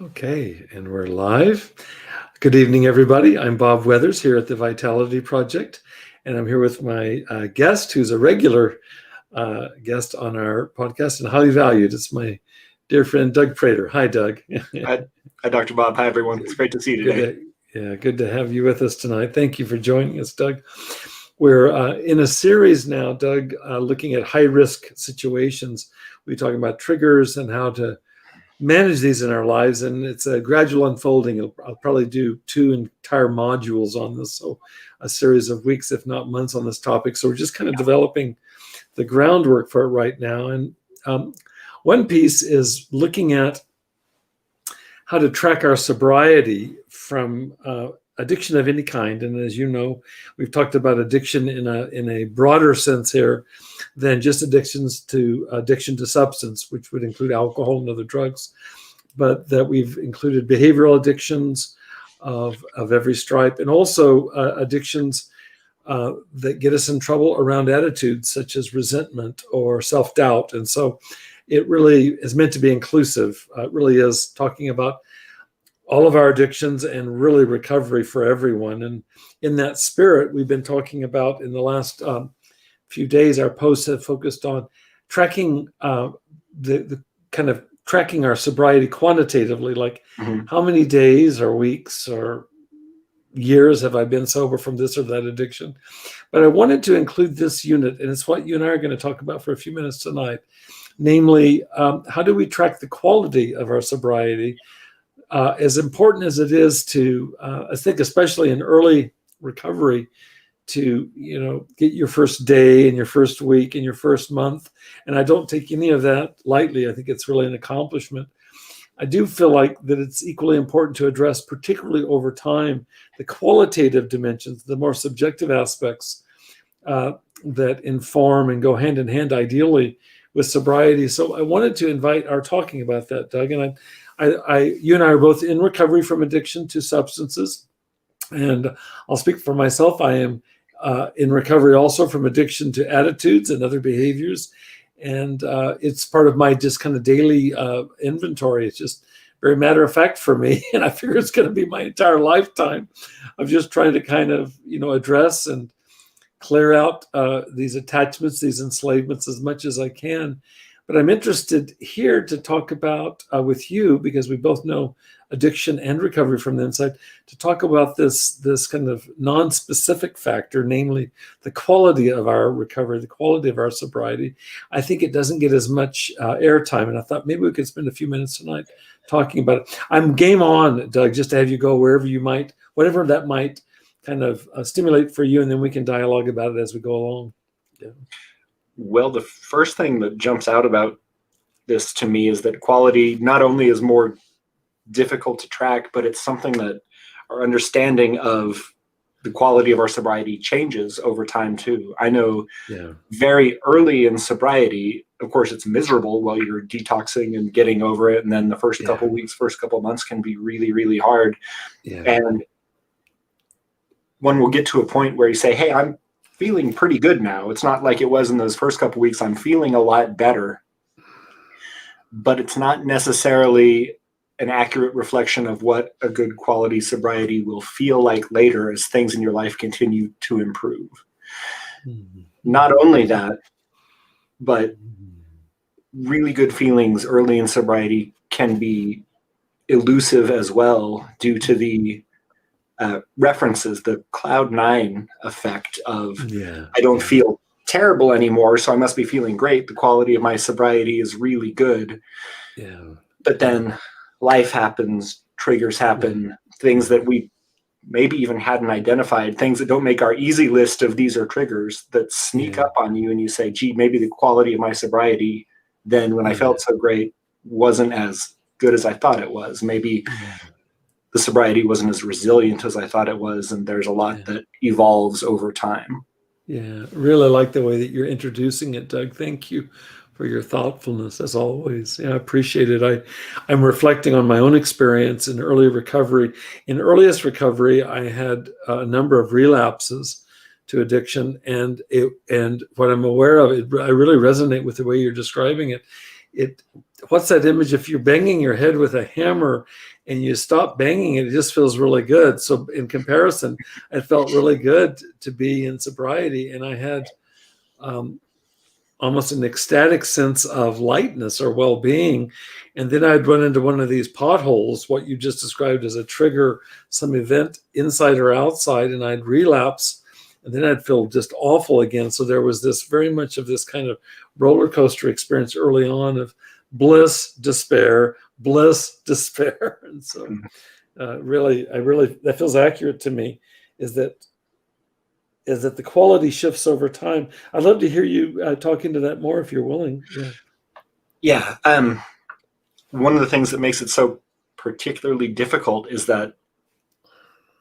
Okay, and we're live. Good evening, everybody. I'm Bob Weathers here at the Vitality Project, and I'm here with my guest, who's a regular guest on our podcast and highly valued. It's my dear friend, Doug Prater. Hi, Doug. Hi, Dr. Bob. Hi, everyone. It's great to see you today. Good to have you with us tonight. Thank you for joining us, Doug. We're in a series now, Doug, looking at high-risk situations. We're talking about triggers and how to manage these in our lives, and it's a gradual unfolding. I'll probably do 2 entire modules on this, so a series of weeks, if not months, on this topic. So we're just kind of developing the groundwork for it right now. And one piece is looking at how to track our sobriety from addiction of any kind. And as you know, we've talked about addiction in a broader sense here than just addiction to substance, which would include alcohol and other drugs, but that we've included behavioral addictions of every stripe, and also addictions that get us in trouble around attitudes such as resentment or self-doubt. And so it really is meant to be inclusive. It really is talking about all of our addictions and really recovery for everyone. And in that spirit, we've been talking about in the last few days, our posts have focused on tracking the kind of tracking our sobriety quantitatively, like how many days or weeks or years have I been sober from this or that addiction. But I wanted to include this unit, and it's what you and I are going to talk about for a few minutes tonight, namely, how do we track the quality of our sobriety? As important as it is to, I think, especially in early recovery, to get your first day and your first week and your first month, and I don't take any of that lightly. I think it's really an accomplishment. I do feel like that it's equally important to address, particularly over time, the qualitative dimensions, the more subjective aspects that inform and go hand in hand, ideally, with sobriety. So I wanted to invite our talking about that, Doug, and you and I are both in recovery from addiction to substances, and I'll speak for myself. I am in recovery also from addiction to attitudes and other behaviors, and it's part of my just kind of daily inventory. It's just very matter of fact for me, and I figure it's going to be my entire lifetime of just trying to kind of address and clear out these attachments, these enslavements as much as I can. But I'm interested here to talk about with you, because we both know addiction and recovery from the inside, to talk about this kind of non-specific factor, namely the quality of our recovery, the quality of our sobriety. I think it doesn't get as much airtime, and I thought maybe we could spend a few minutes tonight talking about it. I'm game on, Doug, just to have you go wherever you might, whatever that might kind of stimulate for you, and then we can dialogue about it as we go along. Yeah. Well, the first thing that jumps out about this to me is that quality not only is more difficult to track, but it's something that our understanding of the quality of our sobriety changes over time too. I know very early in sobriety, of course, it's miserable while you're detoxing and getting over it. And then the first couple weeks, first couple months can be really, really hard. And one will get to a point where you say, hey, I'm feeling pretty good now. It's not like it was in those first couple weeks. I'm feeling a lot better, but it's not necessarily an accurate reflection of what a good quality sobriety will feel like later as things in your life continue to improve. Not only that, but really good feelings early in sobriety can be elusive as well due to the references, the cloud 9 effect of I don't feel terrible anymore, so I must be feeling great. The quality of my sobriety is really good. But then life happens, triggers happen, things that we maybe even hadn't identified, things that don't make our easy list of these are triggers that sneak up on you, and you say, gee, maybe the quality of my sobriety then when I felt so great wasn't as good as I thought it was. Maybe the sobriety wasn't as resilient as I thought it was, and there's a lot that evolves over time. Yeah, really like the way that you're introducing it, Doug. Thank you for your thoughtfulness, as always. I appreciate it. I'm reflecting on my own experience in early recovery. In earliest recovery, I had a number of relapses to addiction, and what I'm aware of, I really resonate with the way you're describing it, what's that image? If you're banging your head with a hammer and you stop banging it, it just feels really good. So in comparison, it felt really good to be in sobriety, and I had almost an ecstatic sense of lightness or well-being. And then I'd run into one of these potholes, what you just described as a trigger, some event inside or outside, and I'd relapse, and then I'd feel just awful again. So there was this very much of this kind of roller coaster experience early on of bliss, despair, bliss, despair. And so really, that feels accurate to me, is that the quality shifts over time. I'd love to hear you talk into that more if you're willing. Yeah. One of the things that makes it so particularly difficult is that,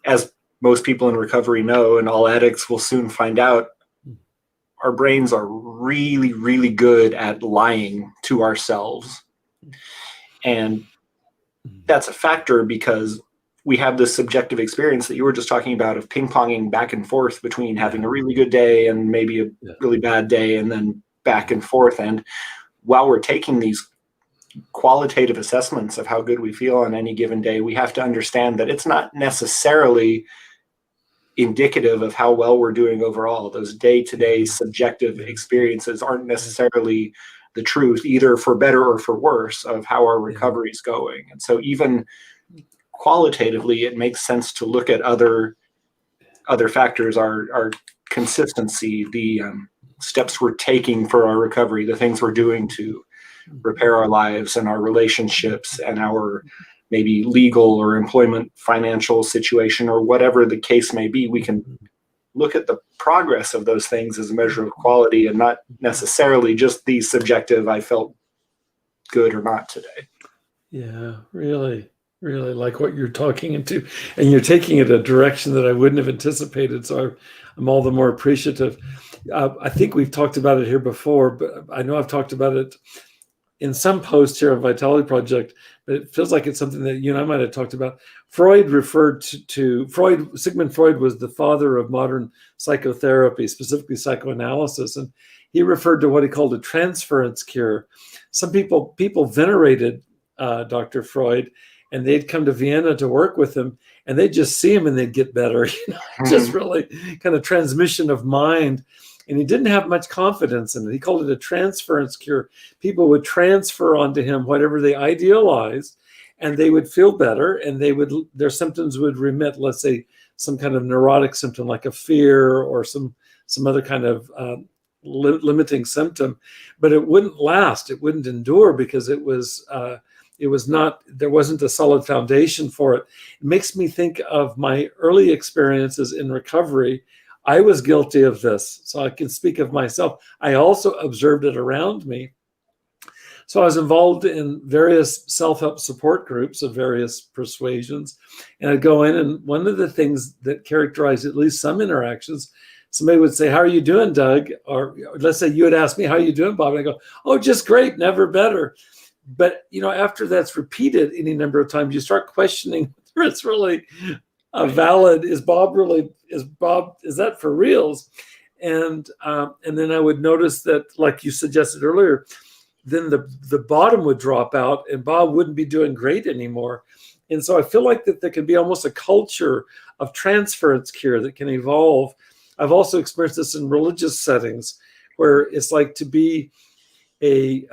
as most people in recovery know, and all addicts will soon find out, our brains are really, really good at lying to ourselves. And that's a factor because we have this subjective experience that you were just talking about of ping-ponging back and forth between having a really good day and maybe a really bad day, and then back and forth. And while we're taking these qualitative assessments of how good we feel on any given day, we have to understand that it's not necessarily indicative of how well we're doing overall. Those day-to-day subjective experiences aren't necessarily the truth, either for better or for worse, of how our recovery is going. And so even qualitatively, it makes sense to look at other factors, our consistency, the steps we're taking for our recovery, the things we're doing to repair our lives and our relationships and our maybe legal or employment financial situation, or whatever the case may be. We can look at the progress of those things as a measure of quality, and not necessarily just the subjective, I felt good or not today. Yeah, really like what you're talking into, and you're taking it a direction that I wouldn't have anticipated. So I'm all the more appreciative. I think we've talked about it here before, but I know I've talked about it in some posts here on Vitality Project, but it feels like it's something that you and I might have talked about. Freud referred to Freud. Sigmund Freud was the father of modern psychotherapy, specifically psychoanalysis, and he referred to what he called a transference cure. Some people venerated Dr. Freud, and they'd come to Vienna to work with him, and they'd just see him and they'd get better. Just really kind of transmission of mind. And he didn't have much confidence in it. He called it a transference cure. People would transfer onto him whatever they idealized, and they would feel better, and their symptoms would remit. Let's say some kind of neurotic symptom like a fear or some other kind of limiting symptom, but it wouldn't last. It wouldn't endure because there wasn't a solid foundation for it. It makes me think of my early experiences in recovery. I was guilty of this, so I can speak of myself. I also observed it around me. So I was involved in various self-help support groups of various persuasions, and I'd go in, and one of the things that characterized at least some interactions, somebody would say, "How are you doing, Doug?" Or let's say you would ask me, "How are you doing, Bob?" And I go, "Oh, just great, never better." But after that's repeated any number of times, you start questioning whether it's really valid. Is that for reals? And then I would notice that, like you suggested earlier, then the bottom would drop out and Bob wouldn't be doing great anymore. And so I feel like that there can be almost a culture of transference cure that can evolve. I've also experienced this in religious settings, where it's like to be a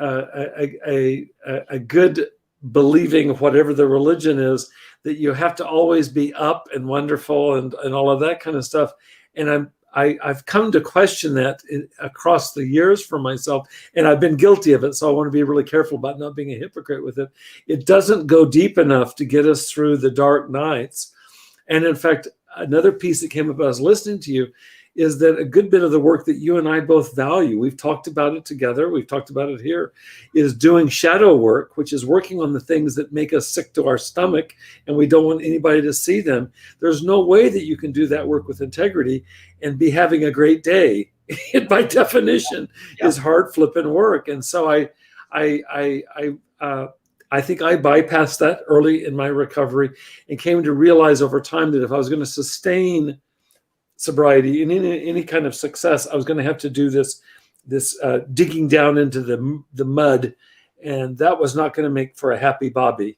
good believing whatever the religion is, that you have to always be up and wonderful and all of that kind of stuff. And I've come to question that across the years for myself, and I've been guilty of it. So I want to be really careful about not being a hypocrite with it. It doesn't go deep enough to get us through the dark nights. And in fact, another piece that came up as I was listening to you is that a good bit of the work that you and I both value, we've talked about it together, we've talked about it here, is doing shadow work, which is working on the things that make us sick to our stomach and we don't want anybody to see them. There's no way that you can do that work with integrity and be having a great day. It, by definition, is hard flipping work. And so I think I bypassed that early in my recovery and came to realize over time that if I was going to sustain sobriety and any kind of success, I was going to have to do this digging down into the mud And that was not going to make for a happy Bobby.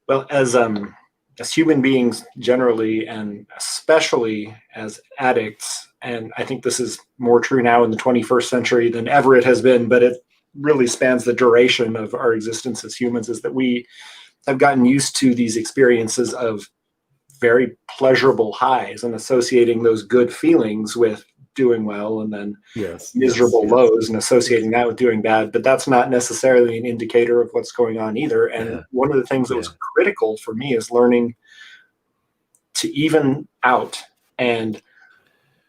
Well, as human beings generally, and especially as addicts, and I think this is more true now in the 21st century than ever it has been, but it really spans the duration of our existence as humans, is that we have gotten used to these experiences of very pleasurable highs and associating those good feelings with doing well, and then miserable lows and associating that with doing bad. But that's not necessarily an indicator of what's going on either. And one of the things that was critical for me is learning to even out, and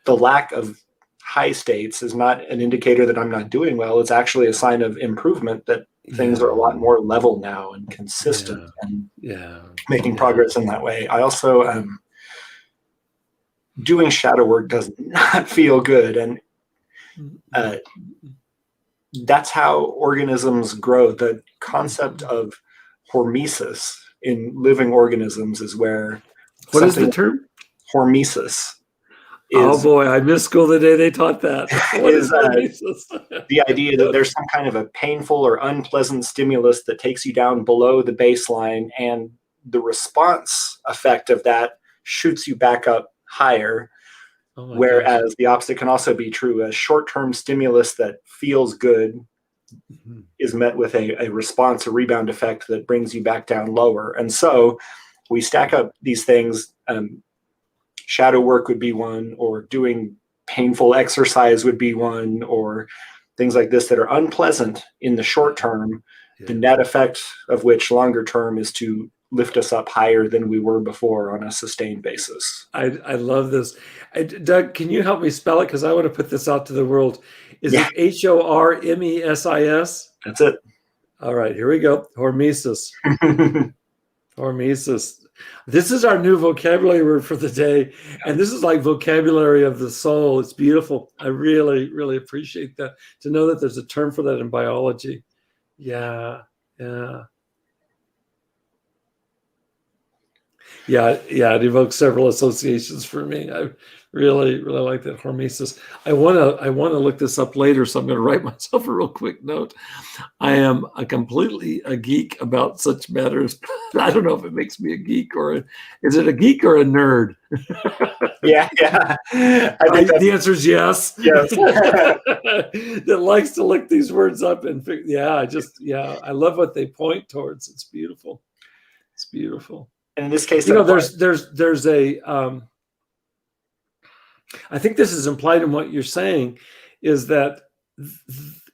the lack of high states is not an indicator that I'm not doing well. It's actually a sign of improvement, that things are a lot more level now and consistent, and making progress in that way. I also doing shadow work does not feel good, and that's how organisms grow. The concept of hormesis in living organisms is where what is the term? Hormesis. Oh boy, I missed school the day they taught that. What is the idea that there's some kind of a painful or unpleasant stimulus that takes you down below the baseline, and the response effect of that shoots you back up higher. Whereas the opposite can also be true. A short-term stimulus that feels good is met with a response, a rebound effect that brings you back down lower. And so we stack up these things. Shadow work would be one, or doing painful exercise would be one, or things like this that are unpleasant in the short term, the net effect of which longer term is to lift us up higher than we were before on a sustained basis. I love this. Doug, can you help me spell it? Because I want to put this out to the world. Is it Hormesis? That's it. All right, here we go. Hormesis. Hormesis. This is our new vocabulary word for the day. And this is like vocabulary of the soul. It's beautiful. I really, really appreciate that. To know that there's a term for that in biology. Yeah. It evokes several associations for me. I really, really like that, hormesis. I want to look this up later, so I'm going to write myself a real quick note. I am completely a geek about such matters. I don't know if it makes me a geek, or is it a geek or a nerd? Yeah. I think the answer is yes. Yes. That likes to look these words up and I love what they point towards. It's beautiful. It's beautiful. And in this case, there's a I think this is implied in what you're saying, is that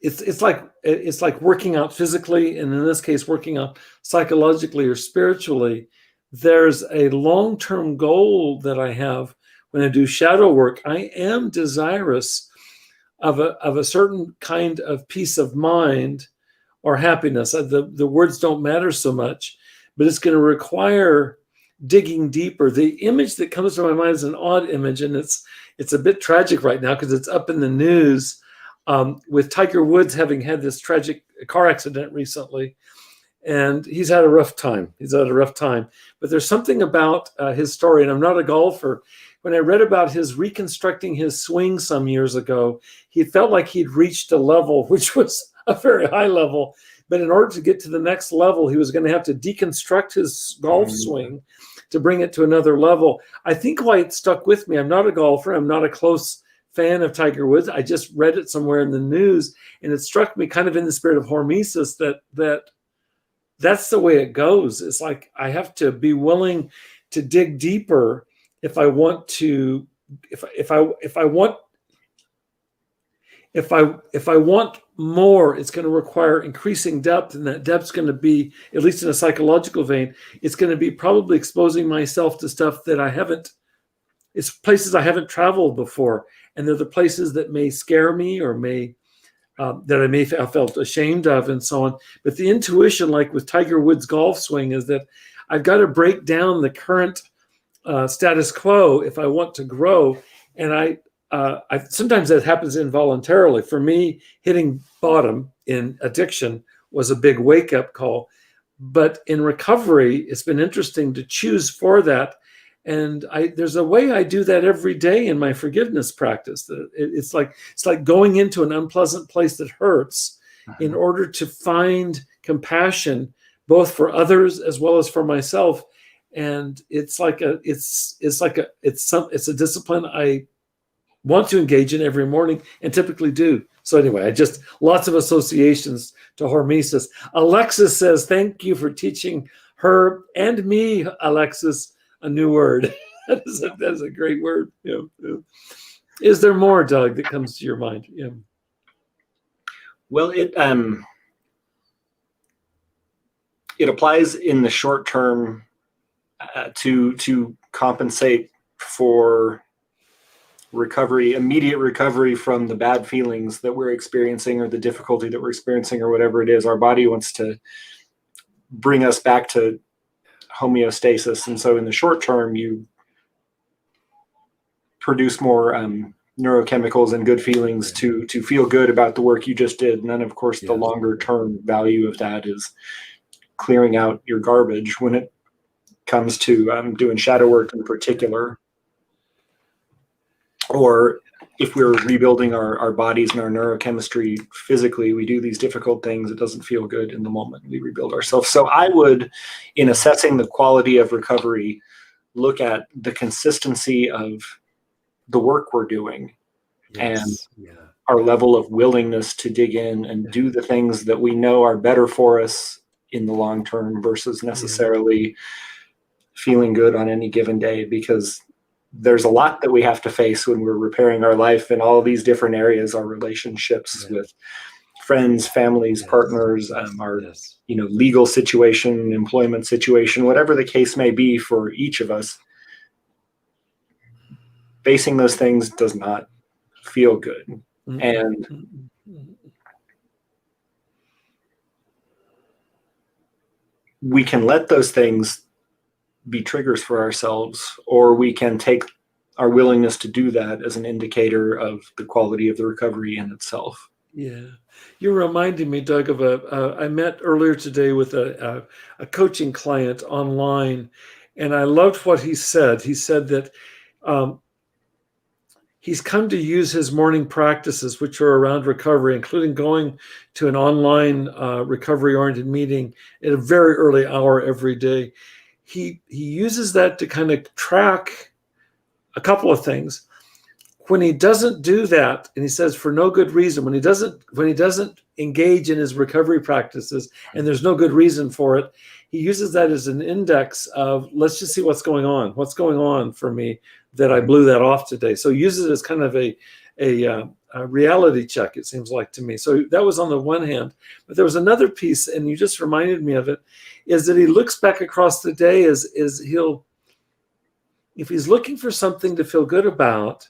it's like working out physically, and in this case working out psychologically or spiritually. There's a long-term goal that I have when I do shadow work. I am desirous of a certain kind of peace of mind or happiness. The words don't matter so much, but it's going to require digging deeper. The image that comes to my mind is an odd image, and it's a bit tragic right now because it's up in the news with Tiger Woods having had this tragic car accident recently, and he's had a rough time. But there's something about his story, and I'm not a golfer. When I read about his reconstructing his swing some years ago, he felt like he'd reached a level which was a very high level. But in order to get to the next level, he was going to have to deconstruct his golf swing to bring it to another level. I think why it stuck with me, I'm not a golfer, I'm not a close fan of Tiger Woods. I just read it somewhere in the news, and it struck me kind of in the spirit of hormesis that's the way it goes. It's like I have to be willing to dig deeper if I want to, if I want more, it's going to require increasing depth, and that depth's going to be, at least in a psychological vein, it's going to be probably exposing myself to stuff that it's places I haven't traveled before, and they're the places that may scare me or that I may have felt ashamed of, and so on. But the intuition, like with Tiger Woods' golf swing, is that I've got to break down the current status quo if I want to grow, and sometimes that happens involuntarily. For me, hitting bottom in addiction was a big wake-up call. But in recovery, it's been interesting to choose for that. And there's a way I do that every day in my forgiveness practice. It's like going into an unpleasant place that hurts in order to find compassion, both for others as well as for myself. And it's a discipline I want to engage in every morning and typically do. So anyway, lots of associations to Hormesis. Alexis says, thank you for teaching her and me, Alexis, a new word. that is a great word. Yeah. Is there more, Doug, that comes to your mind? Yeah. Well, it applies in the short term to compensate for recovery, immediate recovery from the bad feelings that we're experiencing or the difficulty that we're experiencing or whatever it is. Our body wants to bring us back to homeostasis. And so in the short term, you produce more neurochemicals and good feelings to feel good about the work you just did. And then, of course, the longer term value of that is clearing out your garbage when it comes to doing shadow work in particular. Or if we're rebuilding our bodies and our neurochemistry physically, we do these difficult things. It doesn't feel good in the moment. We rebuild ourselves. So I would, in assessing the quality of recovery, look at the consistency of the work we're doing and our level of willingness to dig in and do the things that we know are better for us in the long term versus necessarily feeling good on any given day, because there's a lot that we have to face when we're repairing our life in all these different areas, our relationships with friends, families, partners, our legal situation, employment situation, whatever the case may be for each of us. Facing those things does not feel good. And we can let those things be triggers for ourselves, or we can take our willingness to do that as an indicator of the quality of the recovery in itself. Yeah. You're reminding me, Doug, of I met earlier today with a coaching client online, and I loved what he said. He said that he's come to use his morning practices, which are around recovery, including going to an online recovery-oriented meeting at a very early hour every day. He uses that to kind of track a couple of things. When he doesn't do that, and he says for no good reason, when he doesn't engage in his recovery practices and there's no good reason for it, he uses that as an index of, let's just see what's going on for me that I blew that off today. So he uses it as kind of a reality check, it seems like to me. So that was on the one hand, but there was another piece, and you just reminded me of it, is that he looks back across the day as if he's looking for something to feel good about,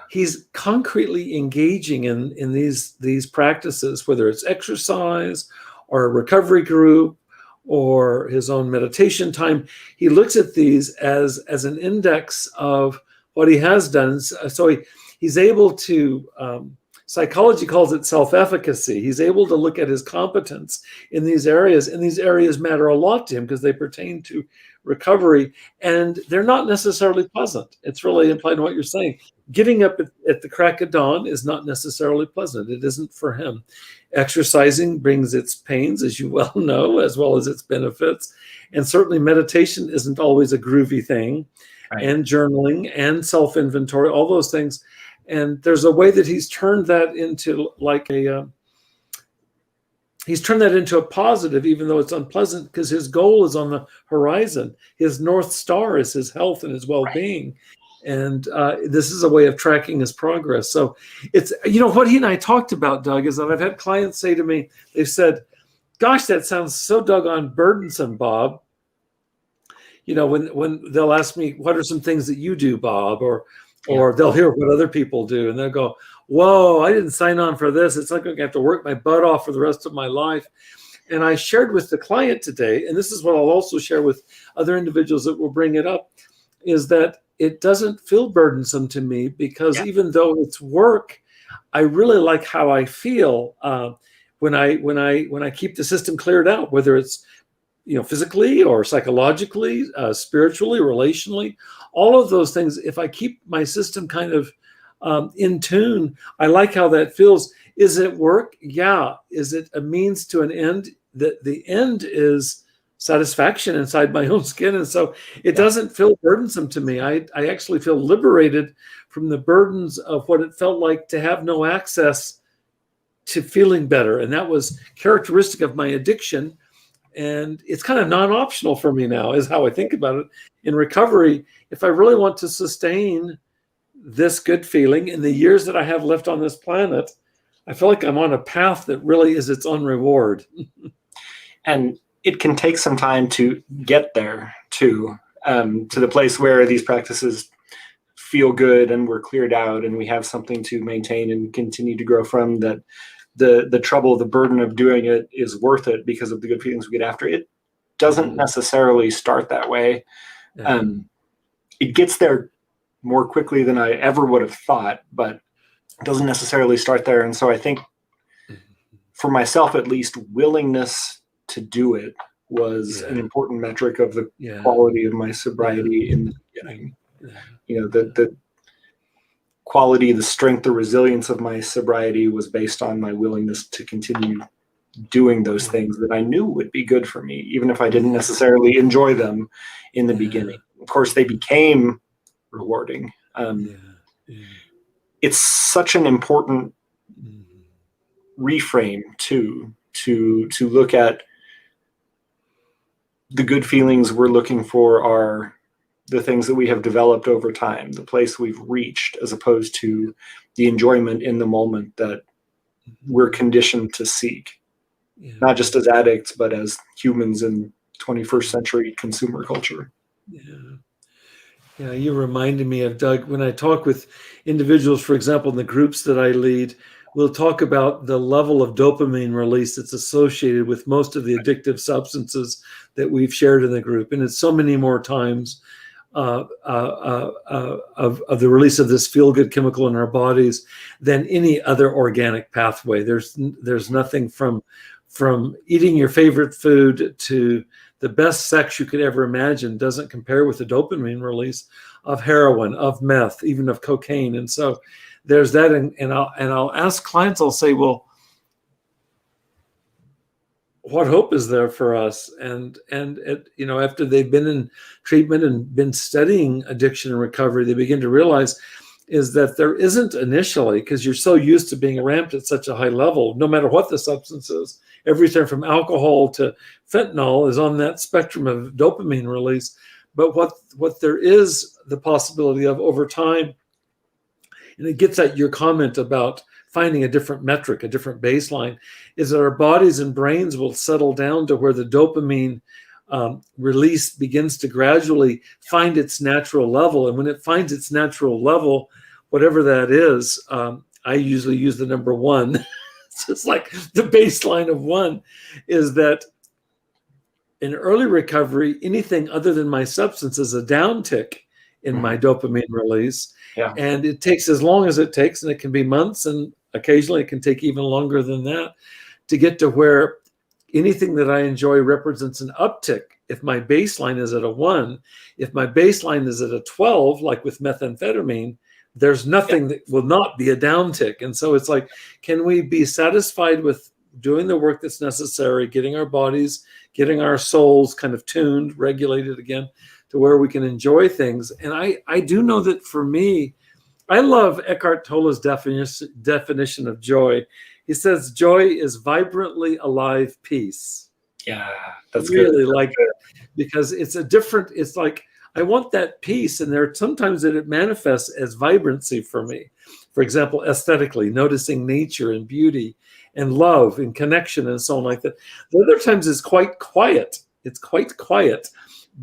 he's concretely engaging in these practices, whether it's exercise or a recovery group or his own meditation time. He looks at these as an index of what he has done. So he's able to, psychology calls it self-efficacy. He's able to look at his competence in these areas, and these areas matter a lot to him because they pertain to recovery, and they're not necessarily pleasant. It's really implied in what you're saying. Getting up at the crack of dawn is not necessarily pleasant. It isn't for him. Exercising brings its pains, as you well know, as well as its benefits. And certainly meditation isn't always a groovy thing. Right. And journaling and self-inventory, all those things. And there's a way that he's turned that into a positive, even though it's unpleasant, because his goal is on the horizon. His North Star is his health and his well-being. Right. And this is a way of tracking his progress. So it's, what he and I talked about, Doug, is that I've had clients say to me, they've said, gosh, that sounds so doggone burdensome, Bob. When they'll ask me, what are some things that you do, Bob? Or they'll hear what other people do, and they'll go, whoa, I didn't sign on for this. It's like I'm going to have to work my butt off for the rest of my life. And I shared with the client today, and this is what I'll also share with other individuals that will bring it up, is that it doesn't feel burdensome to me, because even though it's work, I really like how I feel when I keep the system cleared out, whether it's physically or psychologically, spiritually, relationally, all of those things. If I keep my system kind of in tune, I like how that feels. Is it work? Yeah. Is it a means to an end? The end is satisfaction inside my own skin. And so it doesn't feel burdensome to me. I actually feel liberated from the burdens of what it felt like to have no access to feeling better. And that was characteristic of my addiction. And it's kind of non-optional for me now, is how I think about it. In recovery, if I really want to sustain this good feeling in the years that I have left on this planet, I feel like I'm on a path that really is its own reward. And it can take some time to get there to the place where these practices feel good and we're cleared out and we have something to maintain and continue to grow from, that the trouble, the burden of doing it is worth it because of the good feelings we get after it. Doesn't necessarily start that way. It gets there more quickly than I ever would have thought, but it doesn't necessarily start there. And so I think for myself, at least, willingness to do it was an important metric of the quality of my sobriety in the beginning. You know, the quality, the strength, the resilience of my sobriety was based on my willingness to continue doing those things that I knew would be good for me, even if I didn't necessarily enjoy them in the beginning. Of course, they became rewarding. It's such an important reframe to look at the good feelings we're looking for are the things that we have developed over time, the place we've reached, as opposed to the enjoyment in the moment that we're conditioned to seek, not just as addicts, but as humans in 21st century consumer culture. Yeah, you reminded me of, Doug, when I talk with individuals, for example, in the groups that I lead, we'll talk about the level of dopamine release that's associated with most of the addictive substances that we've shared in the group. And it's so many more times of the release of this feel-good chemical in our bodies than any other organic pathway. There's nothing from eating your favorite food to the best sex you could ever imagine doesn't compare with the dopamine release of heroin, of meth, even of cocaine. And so there's that. And I'll ask clients, I'll say, well, what hope is there for us? And after they've been in treatment and been studying addiction and recovery, they begin to realize is that there isn't initially, because you're so used to being ramped at such a high level, no matter what the substance is. Everything from alcohol to fentanyl is on that spectrum of dopamine release. But what there is the possibility of over time, and it gets at your comment about finding a different metric, a different baseline, is that our bodies and brains will settle down to where the dopamine release begins to gradually find its natural level. And when it finds its natural level, whatever that is, I usually use the number 1. It's just like the baseline of 1 is that in early recovery, anything other than my substance is a downtick in my dopamine release. And it takes as long as it takes, and it can be months, and occasionally it can take even longer than that, to get to where anything that I enjoy represents an uptick. If my baseline is at a 1, if my baseline is at a 12, like with methamphetamine, there's nothing that will not be a downtick. And so it's like, can we be satisfied with doing the work that's necessary, getting our bodies, getting our souls kind of tuned, regulated again, to where we can enjoy things? And I do know that for me, I love Eckhart Tolle's definition of joy. He says, joy is vibrantly alive peace. Yeah, that's really good. Like that, because it's like, I want that peace. And there are sometimes that it manifests as vibrancy for me. For example, aesthetically, noticing nature and beauty and love and connection and so on like that. The other times it's quite quiet. It's quite quiet,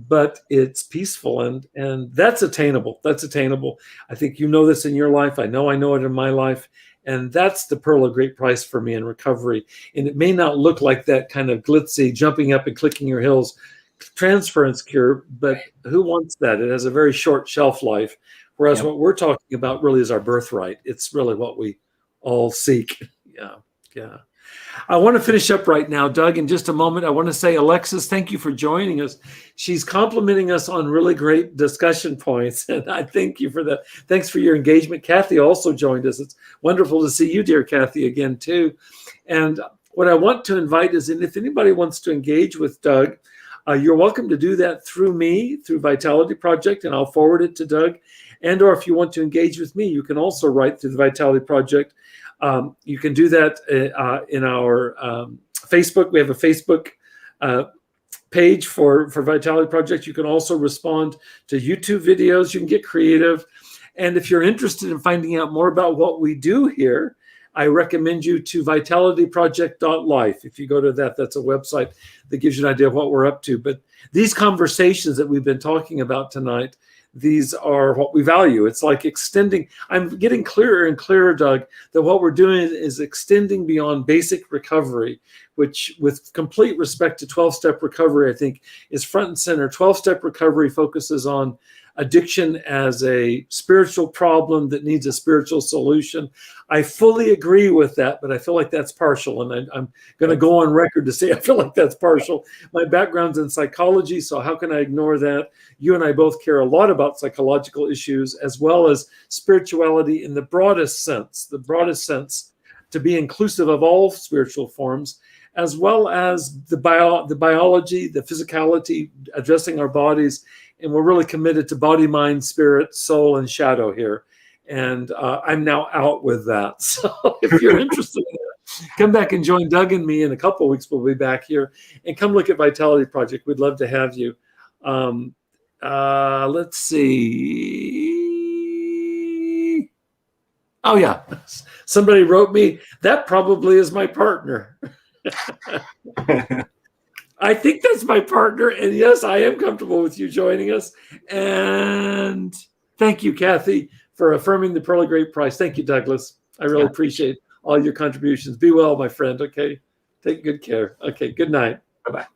but it's peaceful, and that's attainable. That's attainable. I think you know this in your life. I know it in my life. And that's the pearl of great price for me in recovery. And it may not look like that kind of glitzy, jumping up and clicking your heels transference cure, but who wants that? It has a very short shelf life. Whereas what we're talking about really is our birthright. It's really what we all seek. Yeah. I want to finish up right now, Doug, in just a moment. I want to say, Alexis, thank you for joining us. She's complimenting us on really great discussion points, and I thank you for that. Thanks for your engagement. Kathy also joined us. It's wonderful to see you, dear Kathy, again, too. And what I want to invite is, and if anybody wants to engage with Doug, you're welcome to do that through me, through Vitality Project, and I'll forward it to Doug. And or if you want to engage with me, you can also write through the Vitality Project. You can do that in our Facebook. We have a Facebook page for Vitality Project. You can also respond to YouTube videos. You can get creative. And if you're interested in finding out more about what we do here, I recommend you to vitalityproject.life. If you go to that, that's a website that gives you an idea of what we're up to. But these conversations that we've been talking about tonight, these are what we value. It's like extending. I'm getting clearer and clearer, Doug, that what we're doing is extending beyond basic recovery, which, with complete respect to 12-step recovery, I think is front and center. 12-step recovery focuses on addiction as a spiritual problem that needs a spiritual solution. I fully agree with that, but I feel like that's partial. And I'm going to go on record to say I feel like that's partial. My background's in psychology, so how can I ignore that? You and I both care a lot about psychological issues as well as spirituality in the broadest sense to be inclusive of all spiritual forms, as well as the biology, the physicality, addressing our bodies. And we're really committed to body, mind, spirit, soul, and shadow here. And I'm now out with that. So if you're interested in that, come back and join Doug and me in a couple of weeks. We'll be back here. And come look at Vitality Project. We'd love to have you. Let's see. Oh, yeah. Somebody wrote me, that probably is my partner. I think that's my partner. And yes, I am comfortable with you joining us. And thank you, Kathy, for affirming the Pearly Grape Prize. Thank you, Douglas. I really appreciate all your contributions. Be well, my friend. Okay. Take good care. Okay. Good night. Bye-bye.